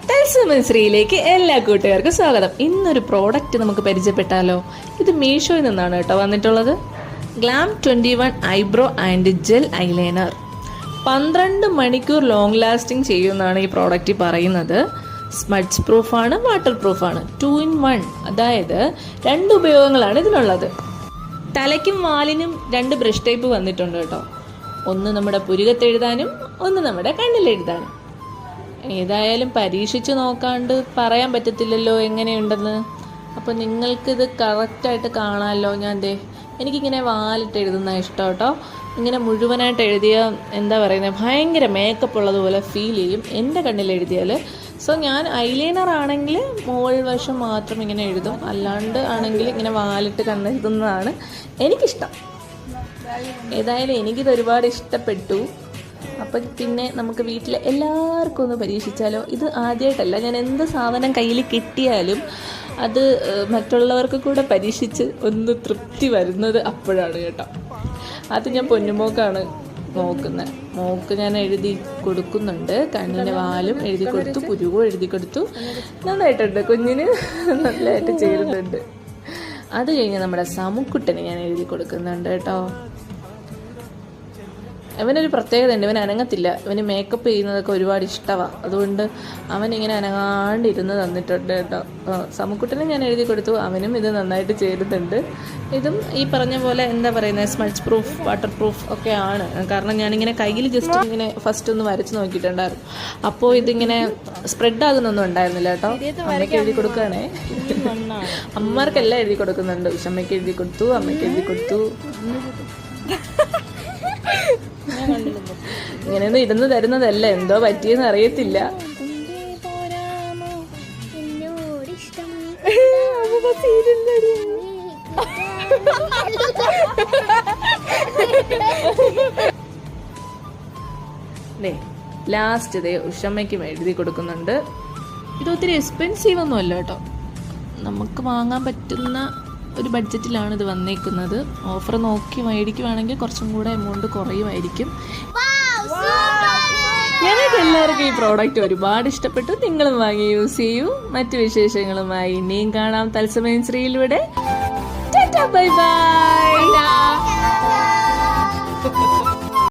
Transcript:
തത്സമശ്രീയിലേക്ക് എല്ലാ കൂട്ടുകാർക്കും സ്വാഗതം. ഇന്നൊരു പ്രോഡക്റ്റ് നമുക്ക് പരിചയപ്പെട്ടാലോ. ഇത് മീഷോയിൽ നിന്നാണ് കേട്ടോ വന്നിട്ടുള്ളത്. Glam 21 eyebrow and gel eyeliner 12 മണിക്കൂർ ലോങ് ലാസ്റ്റിംഗ് ചെയ്യുമെന്നാണ് ഈ പ്രോഡക്റ്റ് പറയുന്നത്. സ്മഡ്ജ് പ്രൂഫാണ്, വാട്ടർ പ്രൂഫാണ്, 2 in 1, അതായത് 2 ഉപയോഗങ്ങളാണ് ഇതിനുള്ളത്. തലയ്ക്കും വാലിനും 2 ബ്രഷ് ടൈപ്പ് വന്നിട്ടുണ്ട് കേട്ടോ. ഒന്ന് നമ്മുടെ പുരികത്തെഴുതാനും ഒന്ന് നമ്മുടെ കണ്ണിലെഴുതാനും. ഏതായാലും പരീക്ഷിച്ച് നോക്കാണ്ട് പറയാൻ പറ്റത്തില്ലല്ലോ എങ്ങനെയുണ്ടെന്ന്. അപ്പോൾ നിങ്ങൾക്കിത് കറക്റ്റായിട്ട് കാണാമല്ലോ. എനിക്കിങ്ങനെ വാലിട്ട് എഴുതുന്ന ഇഷ്ടം കേട്ടോ. ഇങ്ങനെ മുഴുവനായിട്ട് എഴുതിയ എന്താ പറയുന്നത്, ഭയങ്കര മേക്കപ്പ് ഉള്ളതുപോലെ ഫീൽ ചെയ്യും എൻ്റെ കണ്ണിൽ എഴുതിയാൽ. സോ ഞാൻ ഐലൈനർ ആണെങ്കിൽ മുകൾ വശം മാത്രം ഇങ്ങനെ എഴുതും, അല്ലാണ്ട് ആണെങ്കിൽ ഇങ്ങനെ വാലിട്ട് കണ്ണെഴുതുന്നതാണ് എനിക്കിഷ്ടം. ഏതായാലും എനിക്കിത് ഒരുപാട് ഇഷ്ടപ്പെട്ടു. അപ്പം പിന്നെ നമുക്ക് വീട്ടിൽ എല്ലാവർക്കും ഒന്ന് പരീക്ഷിച്ചാലോ. ഇത് ആദ്യമായിട്ടല്ല, ഞാൻ എന്ത് സാധനം കയ്യിൽ കിട്ടിയാലും അത് മറ്റുള്ളവർക്ക് കൂടെ പരീക്ഷിച്ച് ഒന്ന് തൃപ്തി വരുന്നത് അപ്പോഴാണ് കേട്ടോ. അത് ഞാൻ പൊന്നുമോക്കാണ് നോക്കുന്നത്. മോക്ക് ഞാൻ എഴുതി കൊടുക്കുന്നുണ്ട്. കണ്ണിൻ്റെ വാലും എഴുതി കൊടുത്തു, പുരുവും എഴുതി കൊടുത്തു. നന്നായിട്ടുണ്ട്, കുഞ്ഞിന് നല്ലതായിട്ട് ചേരുന്നുണ്ട്. അത് കഴിഞ്ഞ് നമ്മുടെ സമുക്കുട്ടന് ഞാൻ എഴുതി കൊടുക്കുന്നുണ്ട് കേട്ടോ. അവനൊരു പ്രത്യേകത ഉണ്ട്, ഇവൻ അനങ്ങത്തില്ല. ഇവന് മേക്കപ്പ് ചെയ്യുന്നതൊക്കെ ഒരുപാട് ഇഷ്ടമാണ്. അതുകൊണ്ട് അവനിങ്ങനെ അനങ്ങാണ്ടിരുന്ന് തന്നിട്ടുണ്ട് കേട്ടോ. സമുക്കുട്ടനും ഞാൻ എഴുതി കൊടുത്തു, അവനും ഇത് നന്നായിട്ട് ചേരുന്നുണ്ട്. ഇതും ഈ പറഞ്ഞ പോലെ എന്താ പറയുന്നത്, സ്മഡ്ജ് പ്രൂഫ്, വാട്ടർ പ്രൂഫ് ഒക്കെ ആണ്. കാരണം ഞാനിങ്ങനെ കയ്യിൽ ജസ്റ്റ് ഇങ്ങനെ ഫസ്റ്റ് ഒന്ന് വരച്ച് നോക്കിയിട്ടുണ്ടായിരുന്നു. അപ്പോൾ ഇതിങ്ങനെ സ്പ്രെഡ് ആകുന്നൊന്നും ഉണ്ടായിരുന്നില്ല കേട്ടോ. അമ്മയ്ക്ക് എഴുതി കൊടുക്കുകയാണേ. അമ്മമാർക്കെല്ലാം എഴുതി കൊടുക്കുന്നുണ്ട്. ഉഷമ്മയ്ക്ക് എഴുതി കൊടുത്തു, അമ്മയ്ക്ക് എഴുതി കൊടുത്തു. ഇങ്ങനെയൊന്നും ഇരുന്ന് തരുന്നതല്ല, എന്തോ പറ്റിയെന്ന് അറിയത്തില്ല. ലാസ്റ്റ് ഉഷമ്മയ്ക്കും എഴുതി കൊടുക്കുന്നുണ്ട്. ഇത് ഒത്തിരി എക്സ്പെൻസീവ് ഒന്നും അല്ല കേട്ടോ. നമുക്ക് വാങ്ങാൻ പറ്റുന്ന ഒരു ബഡ്ജറ്റിലാണ് ഇത് വന്നേക്കുന്നത്. ഓഫർ നോക്കി മേടിക്കുവാണെങ്കിൽ കുറച്ചും കൂടെ എമൗണ്ട് കുറയുമായിരിക്കും. ഞങ്ങൾക്ക് എല്ലാവർക്കും ഈ പ്രോഡക്റ്റ് ഒരുപാട് ഇഷ്ടപ്പെട്ടു. നിങ്ങളും വാങ്ങി യൂസ് ചെയ്യൂ. മറ്റു വിശേഷങ്ങളുമായി ഇനിയും കാണാം തത്സമയം ശ്രീയിലൂടെ. Bye bye.